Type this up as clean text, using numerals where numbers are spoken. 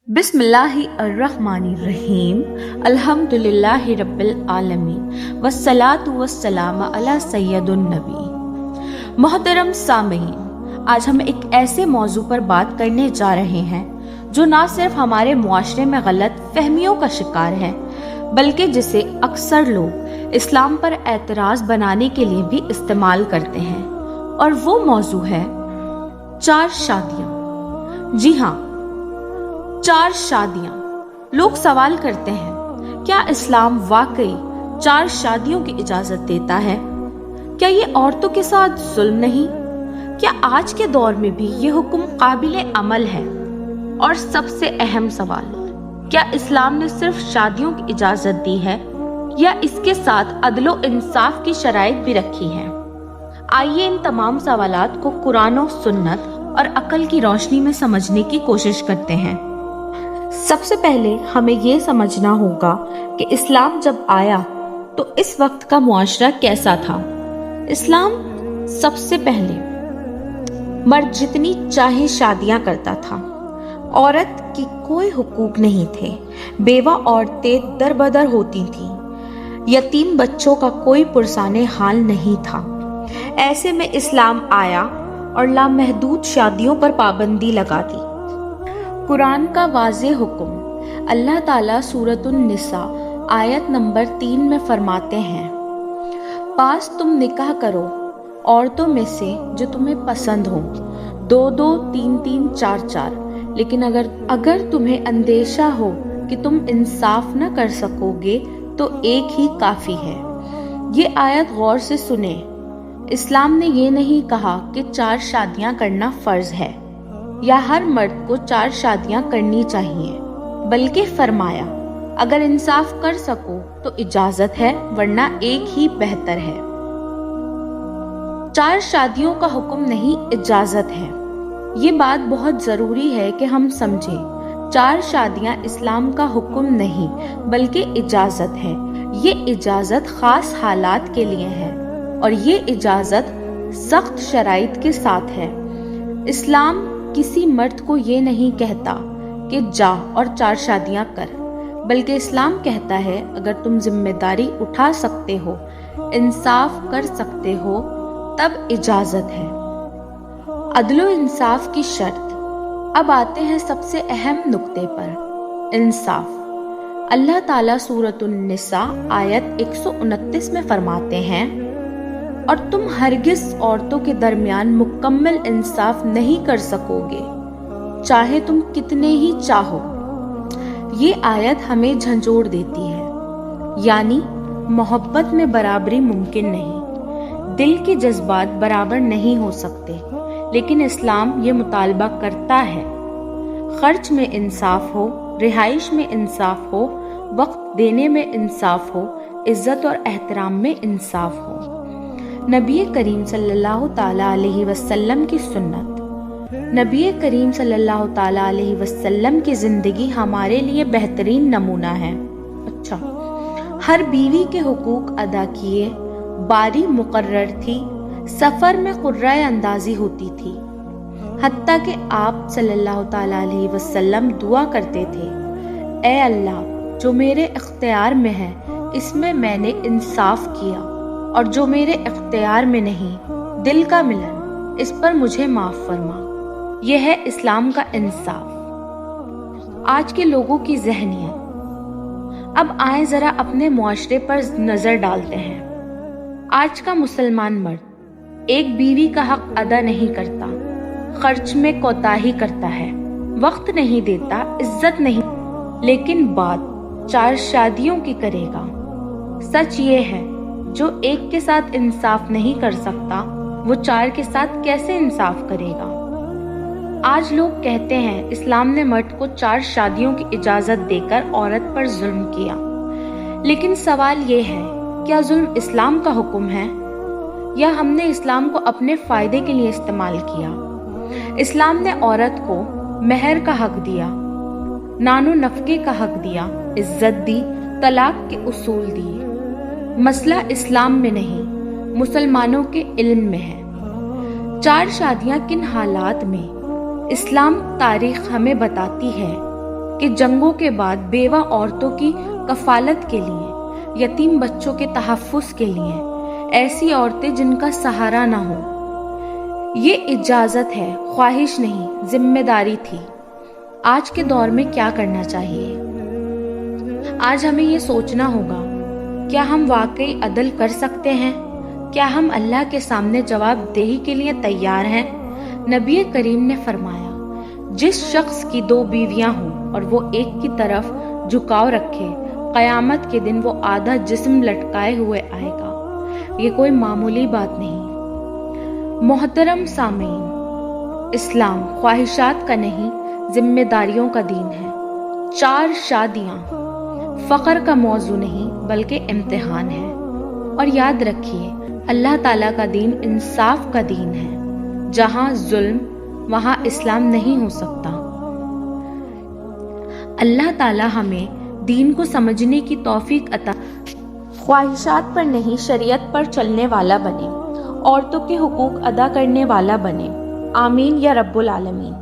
बिस्मिल्लाहिर्रहमानिर्रहीम। अल्हम्दुलिल्लाहि रब्बिल आलमीन वस्सलातु वस्सलाम अला सय्यदुन नबी। मोहतरम सामीन, आज हम एक ऐसे मौजू पर बात करने जा रहे हैं जो ना सिर्फ हमारे मुआशरे में गलत फहमियों का शिकार है, बल्कि जिसे अक्सर लोग इस्लाम पर एतराज़ बनाने के लिए भी इस्तेमाल करते हैं, और वो मौजू है 4 शादियाँ। जी हाँ, 4 शादियाँ। लोग सवाल करते हैं, क्या इस्लाम वाकई 4 शादियों की इजाजत देता है? क्या ये औरतों के साथ जुल्म नहीं? क्या आज के दौर में भी ये हुक्म काबिले अमल है? और सबसे अहम सवाल, क्या इस्लाम ने सिर्फ शादियों की इजाजत दी है या इसके साथ अदलो इंसाफ की शराइत भी रखी है? आइए इन तमाम सवालात को कुरान और सुन्नत और अक्ल की रोशनी में समझने की कोशिश करते हैं। सबसे पहले हमें ये समझना होगा कि इस्लाम जब आया तो इस वक्त का मुआशरा कैसा था। इस्लाम सबसे पहले मर्द जितनी चाहे शादियां करता था, औरत की कोई हुकूक नहीं थे, बेवा औरतें दरबदर होती थीं, यतीम बच्चों का कोई पुरसाने हाल नहीं था। ऐसे में इस्लाम आया और लामहदूद शादियों पर पाबंदी लगा दी। कुरान का वाज़े हुक्म अल्लाह ताला सूरतुन निसा आयत नंबर 3 में फरमाते हैं, पास तुम निकाह करो औरतों में से जो तुम्हें पसंद हो, 2-2, 3-3, 4-4, लेकिन अगर तुम्हें अंदेशा हो कि तुम इंसाफ न कर सकोगे तो एक ही काफ़ी है। ये आयत गौर से सुने। इस्लाम ने ये नहीं कहा कि 4 शादियां करना फ़र्ज है या हर मर्द को 4 शादियां करनी चाहिए, बल्कि फरमाया अगर इंसाफ कर सको तो इजाजत है, वरना एक ही बेहतर है। 4 शादियों का हुक्म नहीं, इजाजत है। ये बात बहुत ज़रूरी है कि हम समझें। 4 शादियां इस्लाम का हुक्म नहीं बल्कि इजाजत है। ये इजाजत ख़ास हालात के लिए है और ये इजाजत सख्त शराइत के साथ है। इस्लाम किसी मर्द को ये नहीं कहता कि जा और 4 शादियां कर, बल्कि इस्लाम कहता है अगर तुम जिम्मेदारी उठा सकते हो, इंसाफ कर सकते हो, तब इजाजत है। अदलो इंसाफ की शर्त। अब आते हैं सबसे अहम नुक्ते पर, इंसाफ। अल्लाह ताला सूरतुन निसा आयत 129 में फरमाते हैं, और तुम हरगिज औरतों के दरमियान मुकम्मल इंसाफ नहीं कर सकोगे, चाहे तुम कितने ही चाहो। ये आयत हमें झंझोड़ देती है, यानी मोहब्बत में बराबरी मुमकिन नहीं, दिल के जज्बात बराबर नहीं हो सकते, लेकिन इस्लाम ये मुतालबा करता है खर्च में इंसाफ हो, रिहाइश में इंसाफ हो, वक्त देने में इंसाफ हो, इज्जत और एहतराम में इंसाफ हो। नबी करीम सल्लल्लाहु ताला अलैहि वसल्लम की सुन्नत। नबी करीम सल्लल्लाहु ताला अलैहि वसल्लम की ज़िंदगी हमारे लिए बेहतरीन नमूना है। अच्छा, हर बीवी के हुकूक अदा किए, बारी मुकर्रर थी, सफ़र में कुर्राए अंदाज़ी होती थी, हत्ता कि आप सल्लल्लाहु ताला अलैहि वसल्लम दुआ करते थे, ए अल्लाह, जो मेरे इख्तियार में है इसमें मैंने इंसाफ किया, और जो मेरे इख्तियार में नहीं, दिल का मिलन, इस पर मुझे माफ़ फरमा। यह है इस्लाम का इंसाफ। आज के लोगों की ज़हनियत। अब आए ज़रा अपने मुआशरे पर नज़र डालते हैं। आज का मुसलमान मर्द एक बीवी का हक अदा नहीं करता, खर्च में कोताही करता है, वक्त नहीं देता, इज्जत नहीं, लेकिन बात 4 शादियों की करेगा। सच ये है, जो एक के साथ इंसाफ नहीं कर सकता वो 4 के साथ कैसे इंसाफ करेगा। आज लोग कहते हैं इस्लाम ने मर्द को 4 शादियों की इजाजत देकर औरत पर जुल्म किया, लेकिन सवाल ये है, क्या जुल्म इस्लाम का हुक्म है या हमने इस्लाम को अपने फायदे के लिए इस्तेमाल किया? इस्लाम ने औरत को महर का हक दिया, नानो नफके का हक दिया, इज्जत दी, तलाक के उसूल दिए। मसला इस्लाम में नहीं, मुसलमानों के इल्म में है। 4 शादियां किन हालात में? इस्लाम तारीख हमें बताती है کہ جنگوں کے بعد بیوہ عورتوں کی کفالت کے لیے، یتیم بچوں کے تحفظ کے لیے، ایسی عورتیں جن کا سہارا نہ ہو۔ یہ اجازت ہے، خواہش نہیں، ذمہ داری تھی۔ آج کے دور میں کیا کرنا چاہیے؟ آج ہمیں یہ سوچنا ہوگا، کیا ہم واقعی عدل کر سکتے ہیں؟ کیا ہم اللہ کے سامنے جواب دہی کے لیے تیار ہیں؟ نبی کریم نے فرمایا، جس شخص کی 2 بیویاں ہوں اور وہ ایک کی طرف جھکاؤ رکھے، قیامت کے دن وہ آدھا جسم لٹکائے ہوئے آئے گا۔ یہ کوئی معمولی بات نہیں۔ محترم سامعین، اسلام خواہشات کا نہیں، ذمہ داریوں کا دین ہے۔ 4 شادیاں فقر کا موضوع نہیں بلکہ امتحان ہے۔ اور یاد رکھیے، اللہ تعالیٰ کا دین انصاف کا دین ہے۔ جہاں ظلم وہاں اسلام نہیں ہو سکتا۔ اللہ تعالیٰ ہمیں دین کو سمجھنے کی توفیق عطا، خواہشات پر نہیں شریعت پر چلنے والا بنے، عورتوں کے حقوق ادا کرنے والا بنے۔ آمین یا رب العالمین۔